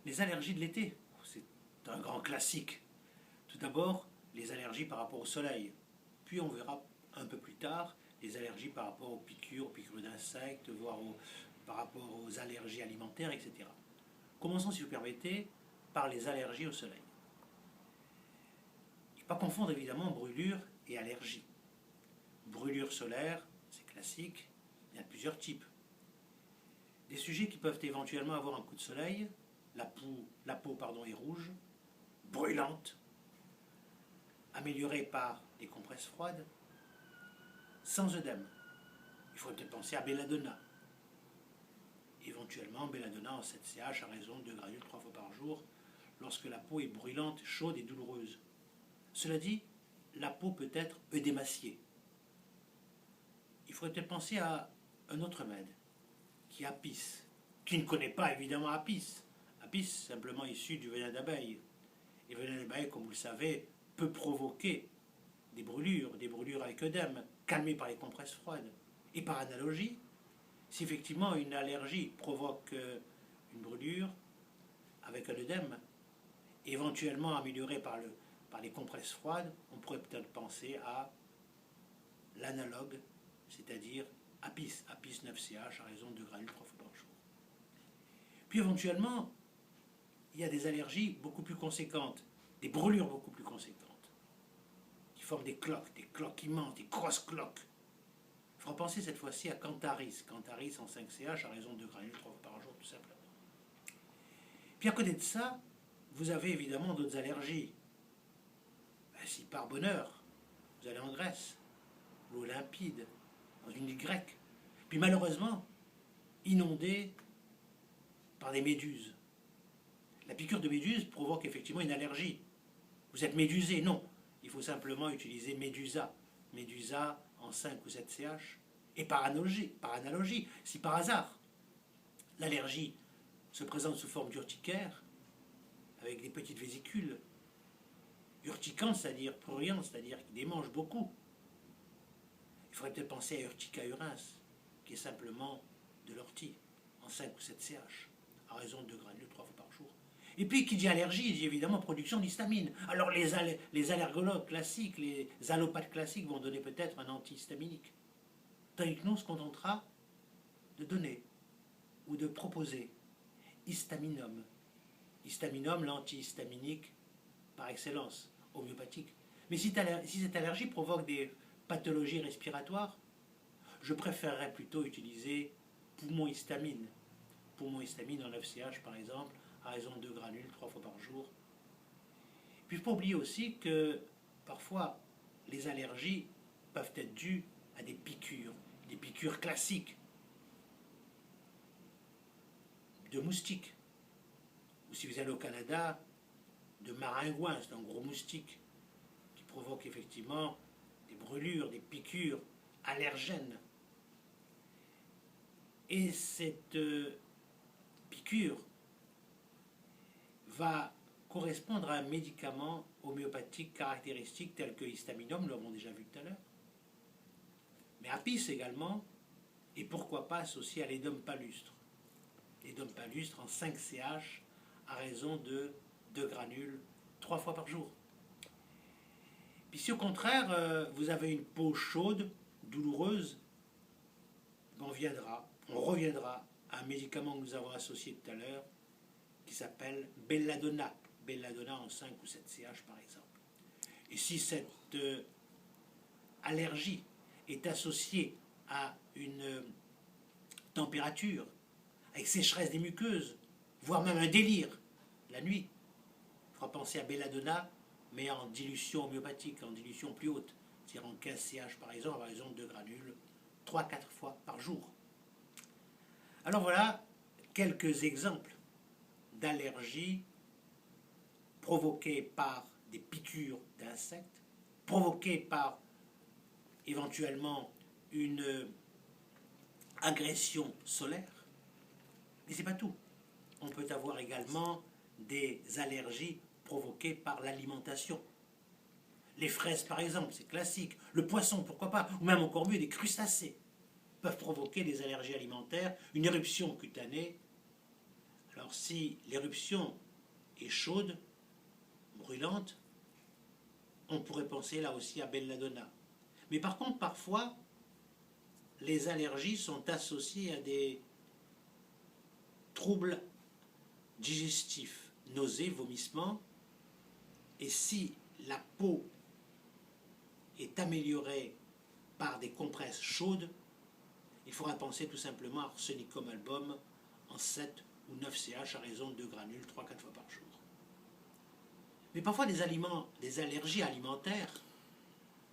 Les allergies de l'été, c'est un grand classique. Tout d'abord, les allergies par rapport au soleil. Puis on verra un peu plus tard les allergies par rapport aux piqûres d'insectes, par rapport aux allergies alimentaires, etc. Commençons, si vous permettez, par les allergies au soleil. Il ne faut pas confondre évidemment brûlure et allergie. Brûlure solaire, c'est classique, il y a plusieurs types. Des sujets qui peuvent éventuellement avoir un coup de soleil, la peau est rouge, brûlante, améliorée par des compresses froides, sans œdème. Il faudrait peut-être penser à belladonna. Éventuellement, belladonna en 7 CH à raison de 2 granules 3 fois par jour, lorsque la peau est brûlante, chaude et douloureuse. Cela dit, la peau peut être œdémaciée. Il faudrait peut-être penser à un autre remède, qui est Apis, qui ne connaît pas évidemment Apis. Apis, simplement issu du venin d'abeille. Et le venin d'abeille, comme vous le savez, peut provoquer des brûlures avec œdème, calmées par les compresses froides. Et par analogie, si effectivement une allergie provoque une brûlure avec un œdème, éventuellement améliorée par les compresses froides, on pourrait peut-être penser à l'analogue, c'est-à-dire Apis 9CH à raison de 2 granules 3 fois par jour. Puis éventuellement, il y a des allergies beaucoup plus conséquentes, des brûlures beaucoup plus conséquentes, qui forment des cloques immenses, des grosses cloques. Il faudra penser cette fois-ci à Cantharis en 5CH à raison de 2 granules 3 fois par jour, tout simplement. Puis à côté de ça, vous avez évidemment d'autres allergies. Si par bonheur, vous allez en Grèce, l'eau limpide, dans une île grecque, puis malheureusement, inondée par des méduses. La piqûre de méduse provoque effectivement une allergie. Vous êtes médusé? Non. Il faut simplement utiliser Médusa. Médusa en 5 ou 7 CH. Et par analogie, si par hasard, l'allergie se présente sous forme d'urticaire, avec des petites vésicules, urticantes, c'est-à-dire prurientes, c'est-à-dire qui démangent beaucoup, il faudrait peut-être penser à Urtica urins, qui est simplement de l'ortie, en 5 ou 7 CH, à raison de 2 granules 3 fois par jour. Et puis, qui dit allergie, dit évidemment production d'histamine. Alors, les allergologues classiques, les allopathes classiques vont donner peut-être un antihistaminique. Tandis que nous, on se contentera de donner ou de proposer histaminum. Histaminum, l'antihistaminique par excellence, homéopathique. Mais si cette allergie provoque des pathologies respiratoires, je préférerais plutôt utiliser poumon-histamine. Poumon-histamine en 9 CH par exemple, à raison de 2 granules 3 fois par jour. Puis il ne faut pas oublier aussi que parfois les allergies peuvent être dues à des piqûres classiques de moustiques. Ou si vous allez au Canada, de maringouin, c'est un gros moustique qui provoque effectivement des brûlures, des piqûres allergènes. Et cette piqûre va correspondre à un médicament homéopathique caractéristique tel que l'histaminum, nous l'avons déjà vu tout à l'heure, mais Apis également, et pourquoi pas associé à l'édome palustre. L'édome palustre en 5 CH à raison de 2 granules 3 fois par jour. Puis si au contraire, vous avez une peau chaude, douloureuse, on reviendra à un médicament que nous avons associé tout à l'heure, qui s'appelle belladonna. Belladonna en 5 ou 7 CH par exemple. Et si cette allergie est associée à une température, avec sécheresse des muqueuses, voire même un délire, la nuit, il faudra penser à belladonna, mais en dilution homéopathique, en dilution plus haute, c'est-à-dire en 15 CH par exemple, à raison de 2 granules, 3-4 fois par jour. Alors voilà quelques exemples d'allergies provoquées par des piqûres d'insectes, provoquées par éventuellement une agression solaire. Mais ce n'est pas tout. On peut avoir également des allergies provoquées par l'alimentation. Les fraises, par exemple, c'est classique. Le poisson, pourquoi pas, ou même encore mieux, des crustacés peuvent provoquer des allergies alimentaires, une éruption cutanée. Alors si l'éruption est chaude, brûlante, on pourrait penser là aussi à belladonna. Mais par contre, parfois, les allergies sont associées à des troubles digestifs, nausées, vomissements. Et si la peau est améliorée par des compresses chaudes, il faudra penser tout simplement à Arsenicum album en 7 ou 9 CH à raison de 2 granules 3-4 fois par jour. Mais parfois des allergies alimentaires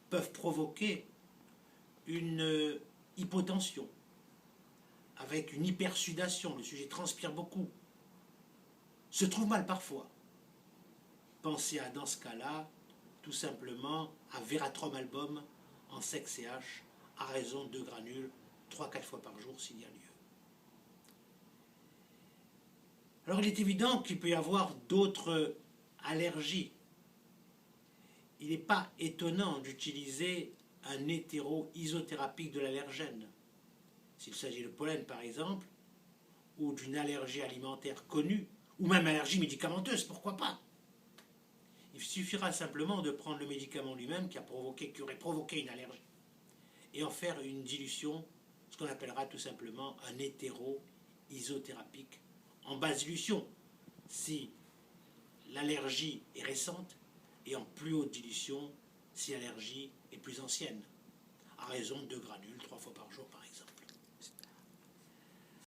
peuvent provoquer une hypotension, avec une hypersudation, le sujet transpire beaucoup, se trouve mal parfois. Pensez dans ce cas-là, tout simplement, à Veratrum album en 5 CH à raison de 2 granules 3-4 fois par jour s'il y a lieu. Alors il est évident qu'il peut y avoir d'autres allergies. Il n'est pas étonnant d'utiliser un hétéro-isothérapie de l'allergène. S'il s'agit de pollen par exemple, ou d'une allergie alimentaire connue, ou même allergie médicamenteuse, pourquoi pas? Il suffira simplement de prendre le médicament lui-même qui aurait provoqué une allergie, et en faire une dilution, ce qu'on appellera tout simplement un hétéro-isothérapique en basse dilution, si l'allergie est récente, et en plus haute dilution si l'allergie est plus ancienne, à raison de 2 granules 3 fois par jour par exemple.